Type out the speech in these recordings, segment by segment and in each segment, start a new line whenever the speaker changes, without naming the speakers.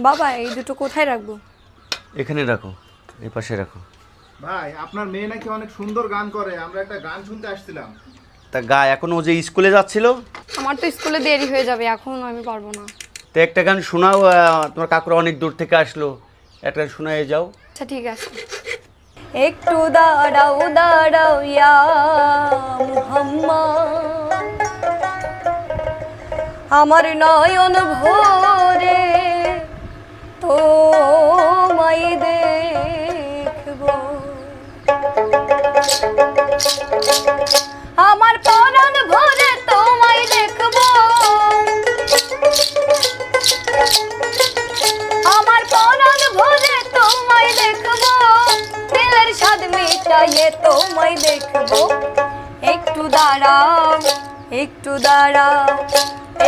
বাবা এই দুটো কোথায় রাখবো?
এখানে রাখো, এই পাশে রাখো।
ভাই আপনার মেয়ে নাকি অনেক সুন্দর গান করে, আমরা একটা গান শুনতে আসছিলাম।
তা গা এখন ও যে স্কুলে যাচ্ছিল,
আমার তো স্কুলে দেরি হয়ে যাবে, এখন আমি পারবো না।
তো একটা গান শোনাও। তোমার কাকুরা অনেক দূর থেকে আসলো, একটা গান শোনায় যাও।
আচ্ছা ঠিক আছে। একটু দাঁড়াও দাঁড়াও ইয়া মুহাম্মদ, আমার নয়ন ভরে তোমায় দেখবো, আমার পরাণ ভরে তোমায় দেখবো, আমার পরাণ ভরে তোমায় দেখবো, দিলের স্বাদ মিটাইয়ে তোমায় দেখবো। একটু দাঁড়াও একটু দাঁড়াও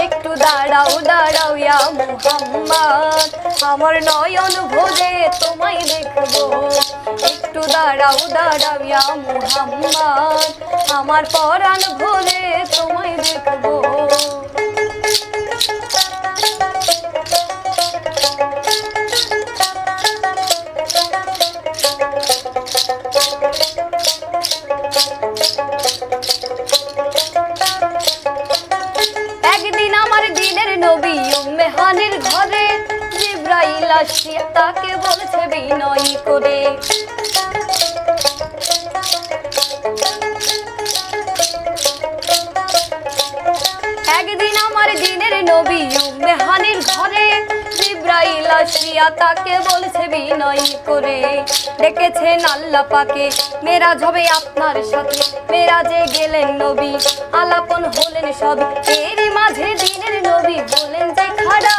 একটু দাঁড়াও দাঁড়াও ইয়া মুহাম্মদ, আমার নয়ন ভরে তোমায় দেখবো। একটু দাঁড়াও দাঁড়াও ইয়া মুহাম্মদ, আমার পরাণ ভরে তোমায় দেখবো। একদিন আমার দিনের নবী উম্মে হানির ঘরে জিবরাইল আসিয়া তাকে বলছে বিনয় করে, একদিন আমার দিনের নবী উম্মে হানির ঘরে জিবরাইল আসিয়া তাকে বলছে বিনয় করে, ডেকেছেন আল্লাহ পাকে মেরাজ হবে আপনার সাথে, মেরাজে গেলেন নবী আলাপন হলেন সবই, এরই মাঝে দিনের নবী বলেন যে খাড়া,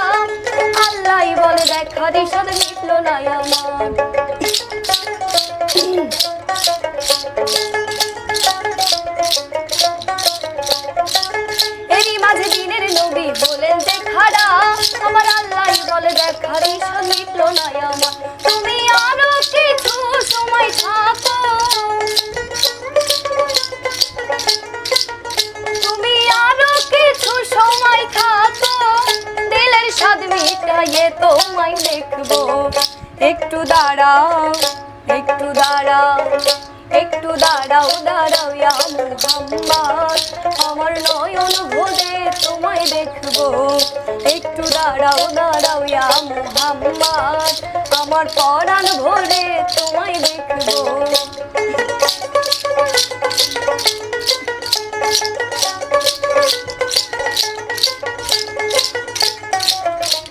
আল্লাহ বলে দেখা দিশাদ মিটল না আমার। এরই মাঝে দিনের নবী বলেন যে খাড়া, আমার আল্লাহ বলে দেখা দিশাদ মিটল না আমার। তুমি আরো কিছু সময় থাকো, তুমি আরো কিছু সময় থাকো, দিলের স্বাদ মিটাইয়ে তোমায় দেখবো। একটু দাঁড়াও একটু দাঁড়াও একটু দাঁড়াও দাঁড়াও ইয়া মুহাম্মদ, আমার নয়ন ভরে তোমায় দেখবো। একটু দাঁড়াও দাঁড়াও ইয়া মুহাম্মদ, আমার পরাণ ভরে তোমায় দেখবো।